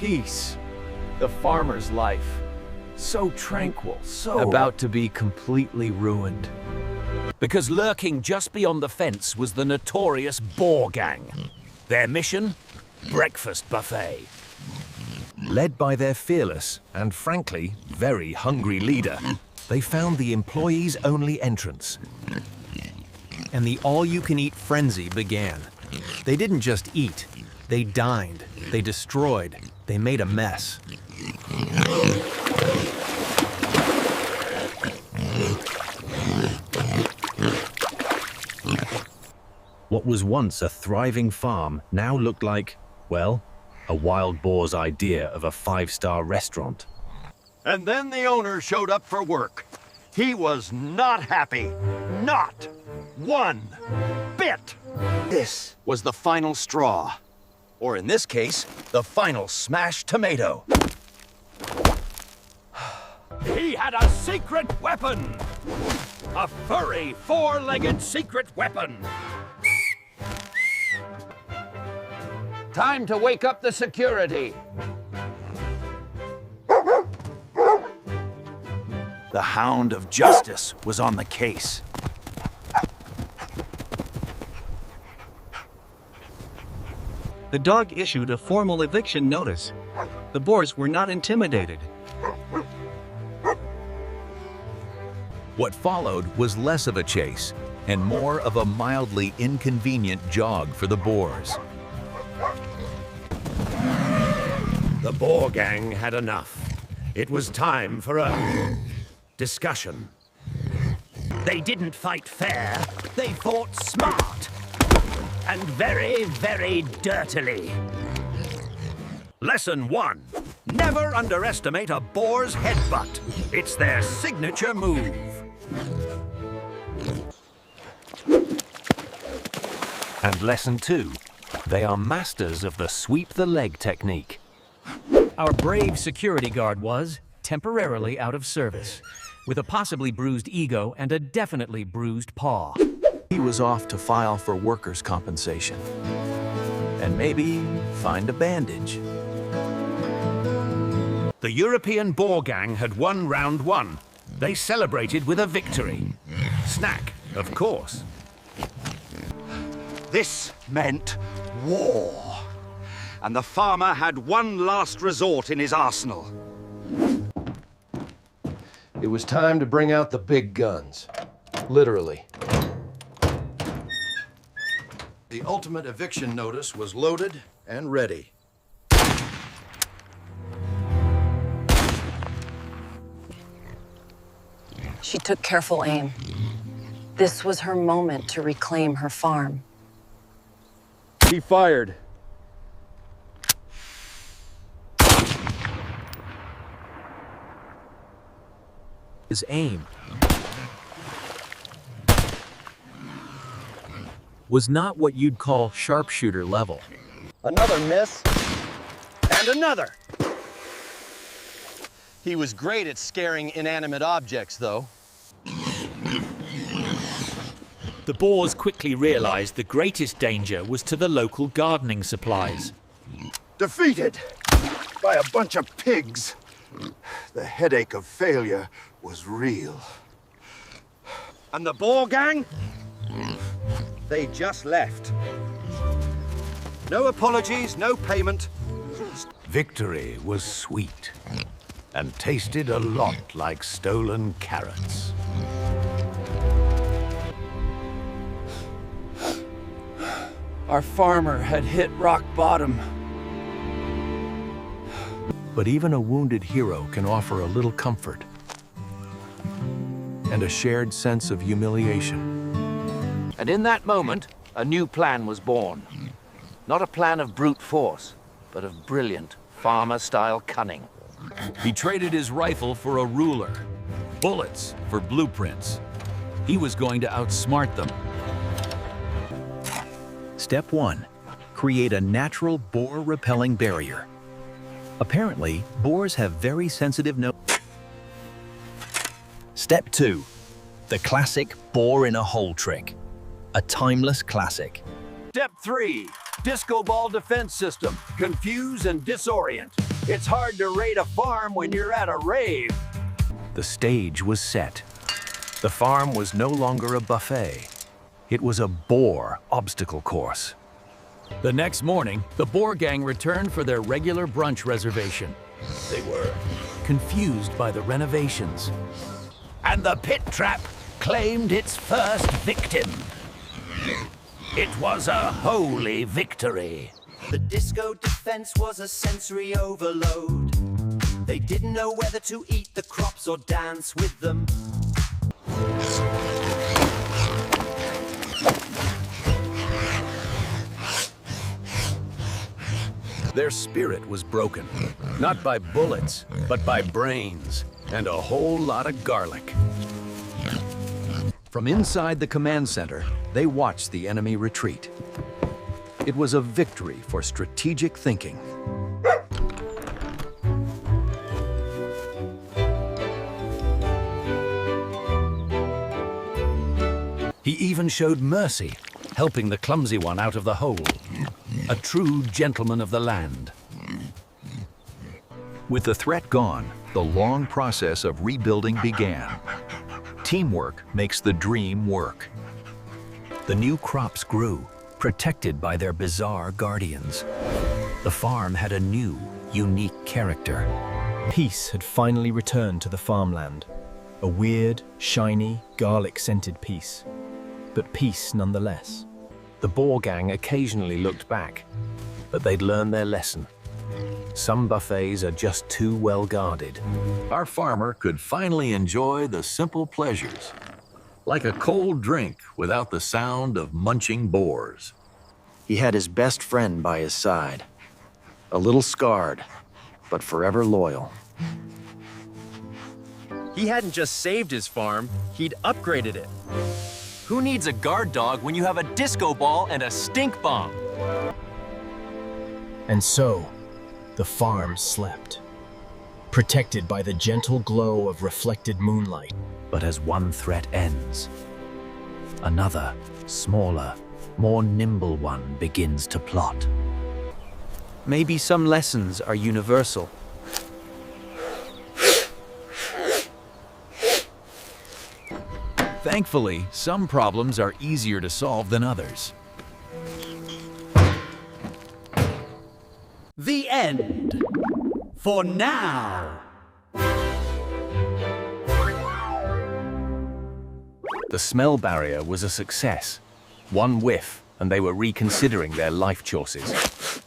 peace. The farmer's life, so tranquil, so about to be completely ruined. Because lurking just beyond the fence was the notorious Boar Gang. Their mission? Breakfast buffet. Led by their fearless and, frankly, very hungry leader, they found the employees-only entrance. And the all-you-can-eat frenzy began. They didn't just eat, they dined, they destroyed, they made a mess. What was once a thriving farm now looked like, well, a wild boar's idea of a five-star restaurant. And then the owner showed up for work. He was not happy. Not one bit. This was the final straw. Or in this case, the final smashed tomato. He had a secret weapon! A furry, four-legged secret weapon! Time to wake up the security. The Hound of Justice was on the case. The dog issued a formal eviction notice. The boars were not intimidated. What followed was less of a chase and more of a mildly inconvenient jog for the boars. The Boar Gang had enough. It was time for a discussion. They didn't fight fair, they fought smart. And very, very dirtily. Lesson 1. Never underestimate a boar's headbutt. It's their signature move. And lesson 2. They are masters of the sweep the leg technique. Our brave security guard was temporarily out of service, with a possibly bruised ego and a definitely bruised paw. He was off to file for workers' compensation. And maybe find a bandage. The European Boar Gang had won round 1. They celebrated with a victory. Snack, of course. This meant war. And the farmer had one last resort in his arsenal. It was time to bring out the big guns. Literally. The ultimate eviction notice was loaded and ready. She took careful aim. This was her moment to reclaim her farm. He fired. His aim was not what you'd call sharpshooter level. Another miss. And another. He was great at scaring inanimate objects, though. The boars quickly realized the greatest danger was to the local gardening supplies. Defeated by a bunch of pigs. The headache of failure was real. And the Boar Gang? They just left. No apologies, no payment. Victory was sweet and tasted a lot like stolen carrots. Our farmer had hit rock bottom. But even a wounded hero can offer a little comfort and a shared sense of humiliation. And in that moment, a new plan was born. Not a plan of brute force, but of brilliant farmer-style cunning. He traded his rifle for a ruler, bullets for blueprints. He was going to outsmart them. Step 1. Create a natural boar-repelling barrier. Apparently, boars have very sensitive nose. Step 2. The classic boar-in-a-hole trick. A timeless classic. Step 3. Disco ball defense system. Confuse and disorient. It's hard to raid a farm when you're at a rave. The stage was set. The farm was no longer a buffet. It was a boar obstacle course. The next morning, the Boar gang returned for their regular brunch reservation. They were confused by the renovations. And the pit trap claimed its first victim. It was a holy victory. The disco defense was a sensory overload. They didn't know whether to eat the crops or dance with them. Their spirit was broken, not by bullets, but by brains and a whole lot of garlic. From inside the command center, they watched the enemy retreat. It was a victory for strategic thinking. He even showed mercy, helping the clumsy one out of the hole. A true gentleman of the land. With the threat gone, the long process of rebuilding began. Teamwork makes the dream work. The new crops grew, protected by their bizarre guardians. The farm had a new, unique character. Peace had finally returned to the farmland. A weird, shiny, garlic-scented peace. But peace nonetheless. The Boar gang occasionally looked back, but they'd learned their lesson. Some buffets are just too well guarded. Our farmer could finally enjoy the simple pleasures, like a cold drink without the sound of munching boars. He had his best friend by his side. A little scarred, but forever loyal. He hadn't just saved his farm, he'd upgraded it. Who needs a guard dog when you have a disco ball and a stink bomb? And so, the farm slept, protected by the gentle glow of reflected moonlight. But as one threat ends, another, smaller, more nimble one begins to plot. Maybe some lessons are universal. Thankfully, some problems are easier to solve than others. The end. For now. The smell barrier was a success. One whiff, and they were reconsidering their life choices.